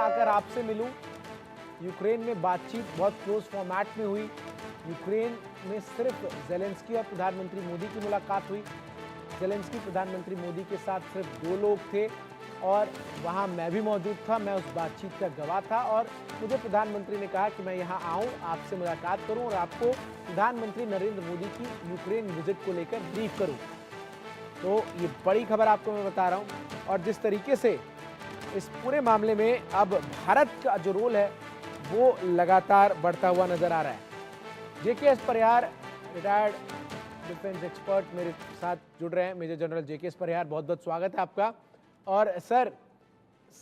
आकर आपसे मिलूं। यूक्रेन में बातचीत बहुत क्लोज फॉर्मेट में हुई। यूक्रेन में सिर्फ ज़ेलेंस्की और प्रधानमंत्री मोदी की मुलाकात हुई। ज़ेलेंस्की प्रधानमंत्री मोदी के साथ सिर्फ 2 लोग थे और वहां मैं भी मौजूद था। मैं उस बातचीत का गवाह था और मुझे प्रधानमंत्री ने कहा कि मैं यहां आऊं, आपसे मुलाकात करूं और आपको प्रधानमंत्री नरेंद्र मोदी की यूक्रेन विजिट को लेकर ब्रीफ करूं। तो ये बड़ी खबर आपको मैं बता रहा हूं। और जिस तरीके से इस पूरे मामले में अब भारत का जो रोल है वो लगातार बढ़ता हुआ नजर आ रहा है। जेकेएस परिहार, रिटायर्ड डिफेंस एक्सपर्ट, मेरे साथ जुड़ रहे हैं। मेजर जनरल जेकेएस परिहार, बहुत बहुत स्वागत है आपका। और सर,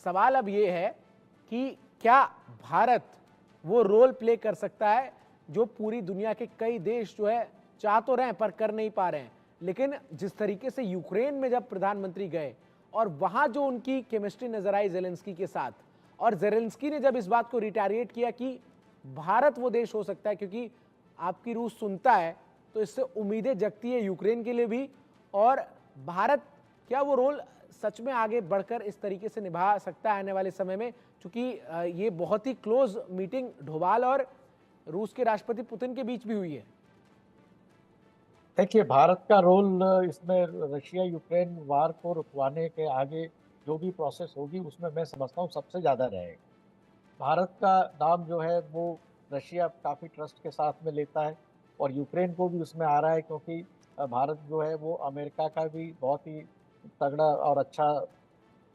सवाल अब ये है कि क्या भारत वो रोल प्ले कर सकता है जो पूरी दुनिया के कई देश जो है चाह तो रहे हैं पर कर नहीं पा रहे हैं। लेकिन जिस तरीके से यूक्रेन में जब प्रधानमंत्री गए और वहां जो उनकी केमिस्ट्री नजर आई ज़ेलेंस्की के साथ, और ज़ेलेंस्की ने जब इस बात को रिटैरिएट किया कि भारत वो देश हो सकता है क्योंकि आपकी रूस सुनता है, तो इससे उम्मीदें जगती है यूक्रेन के लिए भी। और भारत क्या वो रोल सच में आगे बढ़कर इस तरीके से निभा सकता है आने वाले समय में, क्योंकि ये बहुत ही क्लोज मीटिंग डोभाल और रूस के राष्ट्रपति पुतिन के बीच भी हुई है। देखिए, भारत का रोल इसमें रशिया यूक्रेन वार को रुकवाने के आगे जो भी प्रोसेस होगी उसमें मैं समझता हूँ सबसे ज़्यादा रहेगा। भारत का नाम जो है वो रशिया काफ़ी ट्रस्ट के साथ में लेता है और यूक्रेन को भी उसमें आ रहा है, क्योंकि भारत जो है वो अमेरिका का भी बहुत ही तगड़ा और अच्छा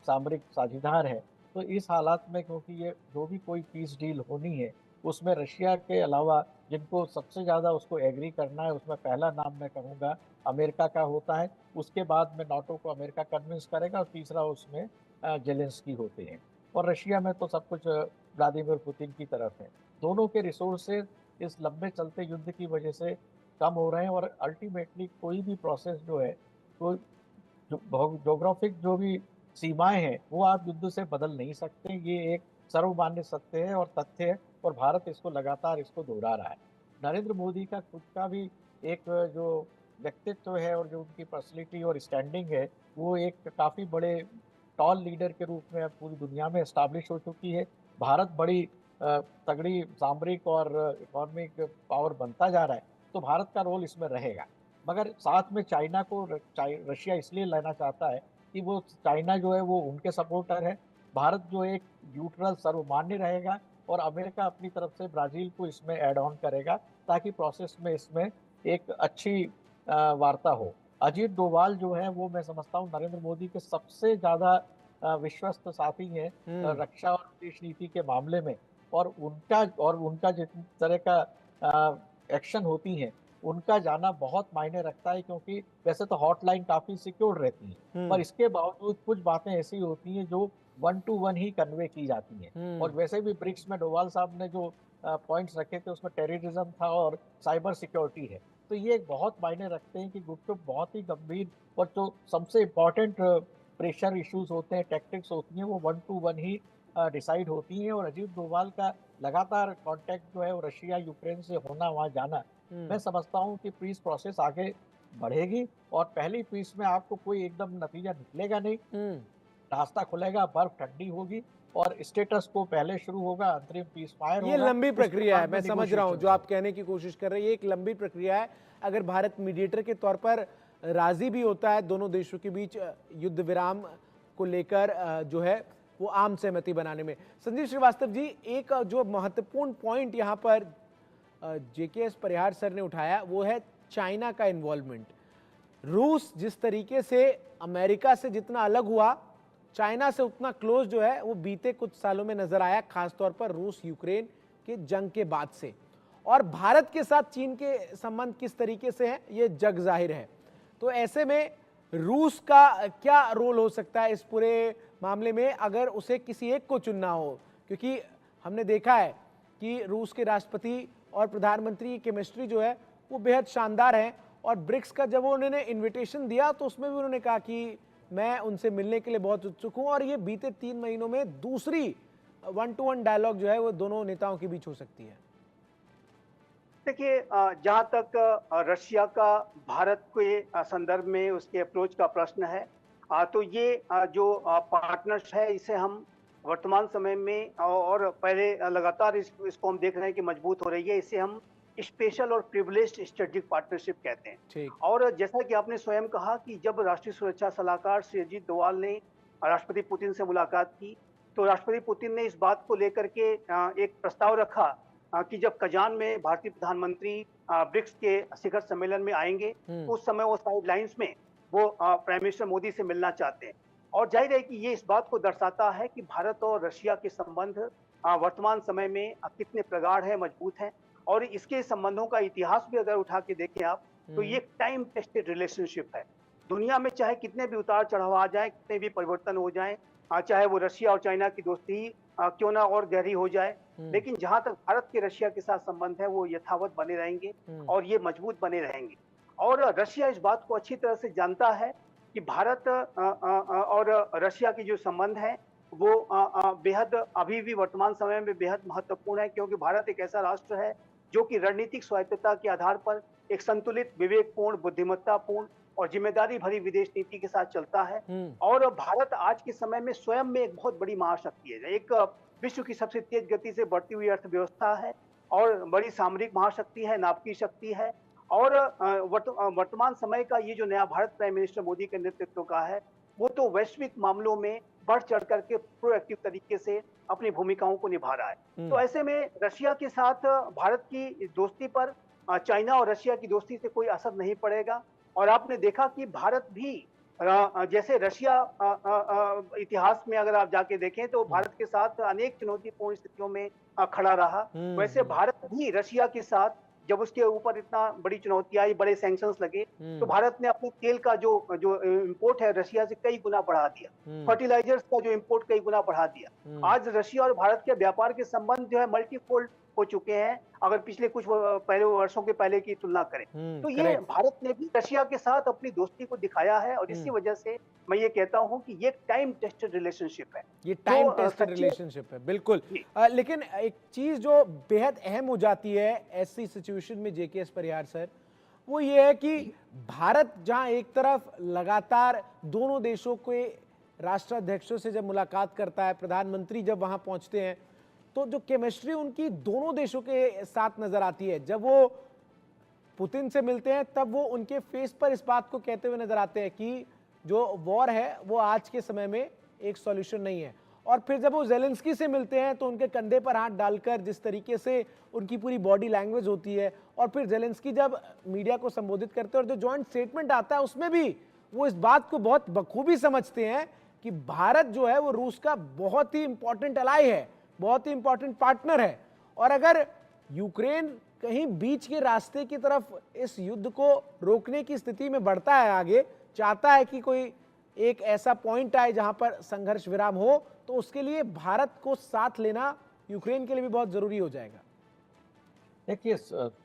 सामरिक साझेदार है। तो इस हालात में, क्योंकि ये जो भी कोई पीस डील होनी है उसमें रशिया के अलावा जिनको सबसे ज़्यादा उसको एग्री करना है, उसमें पहला नाम मैं कहूँगा अमेरिका का होता है। उसके बाद में नाटो को अमेरिका कन्विंस करेगा और तीसरा उसमें जेलेंस्की होते हैं। और रशिया में तो सब कुछ व्लादिमीर पुतिन की तरफ है। दोनों के रिसोर्सेज इस लंबे चलते युद्ध की वजह से कम हो रहे हैं और अल्टीमेटली कोई भी प्रोसेस जो है, तो जोग्राफिक जो भी सीमाएं हैं वो आप युद्ध से बदल नहीं सकते। ये एक सर्वमान्य सत्य है और तथ्य है और भारत इसको लगातार इसको दोहरा रहा है। नरेंद्र मोदी का खुद का भी एक जो व्यक्तित्व है और जो उनकी पर्सनैलिटी और स्टैंडिंग है वो एक काफी बड़े टॉल लीडर के रूप में अब पूरी दुनिया में एस्टाब्लिश हो चुकी है। भारत बड़ी तगड़ी सामरिक और इकोनॉमिक पावर बनता जा रहा है, तो भारत का रोल इसमें रहेगा। मगर साथ में चाइना को रशिया इसलिए लेना चाहता है कि वो चाइना जो है वो उनके सपोर्टर है। भारत जो एक न्यूट्रल सर्वमान्य रहेगा और अमेरिका अपनी तरफ से ब्राजील को इसमें ऐड ऑन करेगा ताकि प्रोसेस में इसमें एक अच्छी वार्ता हो। अजीत डोभाल जो है वो मैं समझता हूँ नरेंद्र मोदी के सबसे ज्यादा विश्वस्त साथी हैं रक्षा और विदेश नीति के मामले में। और उनका जिस तरह का एक्शन होती है उनका जाना बहुत मायने रखता है, क्योंकि वैसे तो हॉटलाइन काफी सिक्योर रहती है पर इसके बावजूद कुछ बातें ऐसी होती हैं जो 1 to 1 ही कन्वे की जाती हैं। और वैसे भी ब्रिक्स में डोभाल साहब ने जो पॉइंट्स रखे थे उसमें टेररिज्म था और साइबर सिक्योरिटी है। तो ये एक बहुत मायने रखते हैं कि गुपचुप बहुत ही गंभीर और जो सबसे इम्पोर्टेंट प्रेशर इश्यूज होते हैं, टैक्टिक्स होती हैं, वो 1 to 1 ही डिसाइड होती हैं। और अजीत डोभाल का लगातार कांटेक्ट जो है वो रशिया यूक्रेन से होना, वहां जाना, मैं समझता हूँ कि पीस प्रोसेस आगे बढ़ेगी और पहली पीस में आपको कोई एकदम नतीजा निकलेगा नहीं। रास्ता खुलेगा, बर्फ ठंडी होगी और स्टेटस को पहले शुरू होगा, अंतरिम पीस फायर ये होगा, लंबी उसके प्रक्रिया है, बाद मैं में समझ रहा हूं निगोशिएशन जो आप होगा। कहने की कोशिश कर रहे हैं। ये एक लंबी प्रक्रिया है। अगर भारत मीडिएटर के तौर पर राजी भी होता है दोनों देशों के बीच युद्ध विराम को लेकर जो है वो आम सहमति बनाने में। संजीव श्रीवास्तव जी, एक जो महत्वपूर्ण पॉइंट यहाँ पर जेकेएस परिहार सर ने उठाया वो है चाइना का इन्वॉल्वमेंट। रूस जिस तरीके से अमेरिका से जितना अलग हुआ, चाइना से उतना क्लोज जो है वो बीते कुछ सालों में नजर आया, खासतौर पर रूस यूक्रेन के जंग के बाद से। और भारत के साथ चीन के संबंध किस तरीके से हैं ये जग जाहिर है। तो ऐसे में रूस का क्या रोल हो सकता है इस पूरे मामले में अगर उसे किसी एक को चुनना हो, क्योंकि हमने देखा है कि रूस के राष्ट्रपति और प्रधानमंत्री की केमिस्ट्री जो है वो बेहद शानदार है। और ब्रिक्स का जब उन्होंने इनविटेशन दिया तो उसमें भी उन्होंने कहा कि मैं उनसे मिलने के लिए बहुत उत्सुक हूं और ये बीते 3 महीनों में दूसरी 1 to 1 डायलॉग जो है वो दोनों नेताओं के बीच हो सकती है। देखिए, जहाँ तक रशिया का भारत के संदर्भ में उसके अप्रोच का प्रश्न है, तो ये जो पार्टनर्स है इसे हम वर्तमान समय में और पहले लगातार इसको हम देख रहे हैं कि मजबूत हो रही है। इसे हम स्पेशल और प्रिविलेज्ड स्ट्रेटेजिक पार्टनरशिप कहते हैं। ठीक। और जैसा कि आपने स्वयं कहा कि जब राष्ट्रीय सुरक्षा सलाहकार श्री अजीत डोभाल ने राष्ट्रपति पुतिन से मुलाकात की, तो राष्ट्रपति पुतिन ने इस बात को लेकर के एक प्रस्ताव रखा कि जब कजान में भारतीय प्रधानमंत्री ब्रिक्स के शिखर सम्मेलन में आएंगे, तो उस समय वो साइडलाइंस में वो प्राइम मिनिस्टर मोदी से मिलना चाहते हैं। और जाहिर है कि ये इस बात को दर्शाता है कि भारत और रशिया के संबंध वर्तमान समय में कितने प्रगाढ़ है, मजबूत हैं। और इसके संबंधों का इतिहास भी अगर उठा के देखें आप, तो ये एक टाइम टेस्टेड रिलेशनशिप है। दुनिया में चाहे कितने भी उतार चढ़ाव आ जाए, कितने भी परिवर्तन हो जाए, चाहे वो रशिया और चाइना की दोस्ती ही क्यों ना और गहरी हो जाए, लेकिन जहां तक भारत के रशिया के साथ संबंध है वो यथावत बने रहेंगे और ये मजबूत बने रहेंगे। और रशिया इस बात को अच्छी तरह से जानता है कि भारत और रशिया की जो संबंध है वो बेहद अभी भी वर्तमान समय में बेहद महत्वपूर्ण है, क्योंकि भारत एक ऐसा राष्ट्र है जो कि रणनीतिक स्वायत्तता के आधार पर एक संतुलित, विवेकपूर्ण, बुद्धिमत्तापूर्ण और जिम्मेदारी भरी विदेश नीति के साथ चलता है। और भारत आज के समय में स्वयं में एक बहुत बड़ी महाशक्ति है, एक विश्व की सबसे तेज गति से बढ़ती हुई अर्थव्यवस्था है और बड़ी सामरिक महाशक्ति है, नाभिकीय शक्ति है। और वर्तमान समय का ये जो नया भारत प्राइम मिनिस्टर मोदी के नेतृत्व का है, वो तो वैश्विक मामलों में बढ़ चढ़ करके प्रोएक्टिव तरीके से अपनी भूमिकाओं को निभा रहा है। तो ऐसे में रशिया के साथ भारत की दोस्ती पर चाइना और रशिया की दोस्ती से कोई असर नहीं पड़ेगा। और आपने देखा कि भारत भी जैसे रशिया इतिहास में अगर आप जाके देखें तो भारत के साथ अनेक चुनौतीपूर्ण स्थितियों में खड़ा रहा, वैसे भारत भी रशिया के साथ जब उसके ऊपर इतना बड़ी चुनौती आई, बड़े सैंक्शंस लगे, तो भारत ने अपने तेल का जो जो इंपोर्ट है रशिया से कई गुना बढ़ा दिया, फर्टिलाइजर्स का जो इंपोर्ट कई गुना बढ़ा दिया। आज रशिया और भारत के व्यापार के संबंध जो है मल्टीफोल्ड हो चुके हैं, अगर पिछले कुछ पहले वर्षों के पहले की तुलना करें। तो ये भारत ने भी रशिया के साथ अपनी दोस्ती को दिखाया है और इसी वजह से मैं ये कहता हूं कि ये टाइम टेस्टेड रिलेशनशिप है। ये टाइम टेस्टेड रिलेशनशिप है, बिल्कुल। लेकिन एक चीज जो बेहद अहम हो जाती है ऐसी सिचुएशन में जेकेएस परिहार सर, वो ये है कि भारत जहां एक तरफ लगातार दोनों देशों के राष्ट्राध्यक्षों से जब मुलाकात करता है, प्रधानमंत्री जब वहां पहुंचते हैं, तो जो केमिस्ट्री उनकी दोनों देशों के साथ नजर आती है। जब वो पुतिन से मिलते हैं तब वो उनके फेस पर इस बात को कहते हुए नजर आते हैं कि जो वॉर है वो आज के समय में एक सॉल्यूशन नहीं है। और फिर जब वो ज़ेलेंस्की से मिलते हैं तो उनके कंधे पर हाथ डालकर जिस तरीके से उनकी पूरी बॉडी लैंग्वेज होती है, और फिर ज़ेलेंस्की जब मीडिया को संबोधित करते हैं और जो जॉइंट स्टेटमेंट आता है उसमें भी वो इस बात को बहुत बखूबी समझते हैं कि भारत जो है वो रूस का बहुत ही इंपॉर्टेंट अलाई है, बहुत ही इंपॉर्टेंट पार्टनर है। और अगर यूक्रेन कहीं बीच के रास्ते की तरफ इस युद्ध को रोकने की स्थिति में बढ़ता है, आगे चाहता है कि कोई एक ऐसा पॉइंट आए जहां पर संघर्ष विराम हो, तो उसके लिए भारत को साथ लेना यूक्रेन के लिए भी बहुत जरूरी हो जाएगा। देखिए,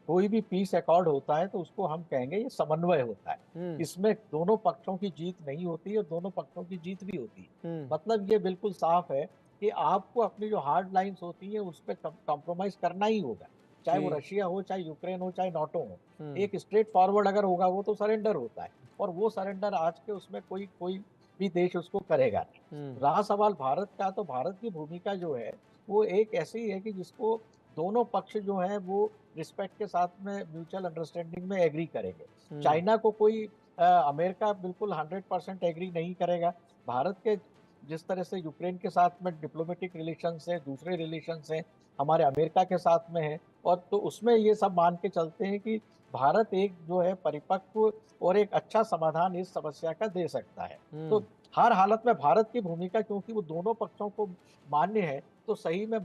कोई भी पीस अकॉर्ड होता है तो उसको हम कहेंगे ये समन्वय होता है। इसमें दोनों पक्षों की जीत नहीं होती और दोनों पक्षों की जीत भी होती है। मतलब ये बिल्कुल साफ है कि आपको अपनी जो हार्ड लाइंस होती है उस पर कॉम्प्रोमाइज करना ही होगा, चाहे वो रशिया हो, चाहे यूक्रेन हो, चाहे नाटो हो। एक स्ट्रेट फॉरवर्ड अगर होगा वो तो सरेंडर होता है, और वो सरेंडर आज के उसमें कोई भी देश उसको करेगा नहीं। रहा सवाल भारत का, तो भारत की भूमिका जो है वो एक ऐसी है कि जिसको दोनों पक्ष जो है वो रिस्पेक्ट के साथ में म्यूचुअल अंडरस्टैंडिंग में एग्री करेंगे। चाइना को कोई अमेरिका बिल्कुल 100% एग्री नहीं करेगा। भारत के जिस तरह से यूक्रेन के साथ में डिप्लोमेटिक रिलेशंस है, दूसरे रिलेशंस हैं, हमारे अमेरिका के साथ में है, और तो उसमें ये सब मान के चलते हैं कि भारत एक जो है परिपक्व और एक अच्छा समाधान इस समस्या का दे सकता है। तो हर हालत में भारत की भूमिका, क्योंकि वो दोनों पक्षों को मान्य है, तो सही में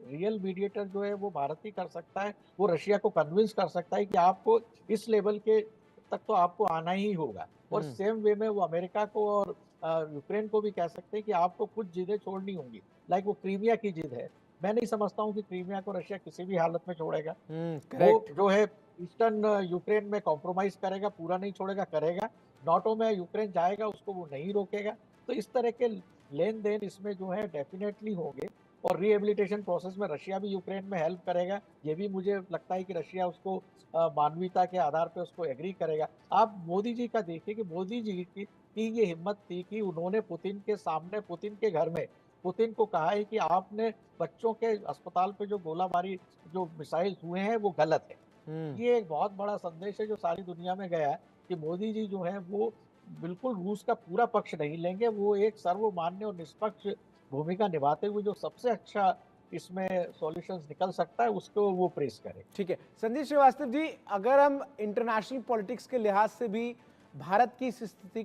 रियल मीडिएटर जो है वो भारत ही कर सकता है। वो रशिया को कन्विंस कर सकता है कि आपको इस लेवल के तक तो आपको आना ही होगा। और सेम वे में वो अमेरिका को और यूक्रेन को भी कह सकते हैं कि आपको कुछ जिदें छोड़नी होंगी। लाइक वो क्रीमिया की जिद है, मैं नहीं समझता हूँ कि क्रीमिया को रशिया किसी भी हालत में छोड़ेगा। वो जो है ईस्टर्न यूक्रेन में कॉम्प्रोमाइज करेगा, पूरा नहीं छोड़ेगा, करेगा। नाटो में यूक्रेन जाएगा, उसको वो नहीं रोकेगा। तो इस तरह के लेन देन इसमें जो है डेफिनेटली होंगे, और रिहेबिलिटेशन प्रोसेस में रशिया भी यूक्रेन में हेल्प करेगा। ये भी मुझे लगता है कि रशिया उसको मानवीयता के आधार पे उसको एग्री करेगा। आप मोदी जी का देखिए कि मोदी जी की ये हिम्मत थी कि उन्होंने पुतिन के सामने, पुतिन के घर में पुतिन को कहा है कि आपने बच्चों के अस्पताल पे जो गोलाबारी, जो मिसाइल हुए हैं वो गलत है। ये एक बहुत बड़ा संदेश है जो सारी दुनिया में गया है कि मोदी जी जो है वो बिल्कुल रूस का पूरा पक्ष नहीं लेंगे, वो एक सर्वमान्य और निष्पक्ष भूमिका निभाते हुए जो सबसे अच्छा इसमें सॉल्यूशंस निकल सकता है उसको वो प्रेस करें। ठीक है संदीप श्रीवास्तव जी, अगर हम इंटरनेशनल पॉलिटिक्स के लिहाज से भी भारत की इस स्थिति को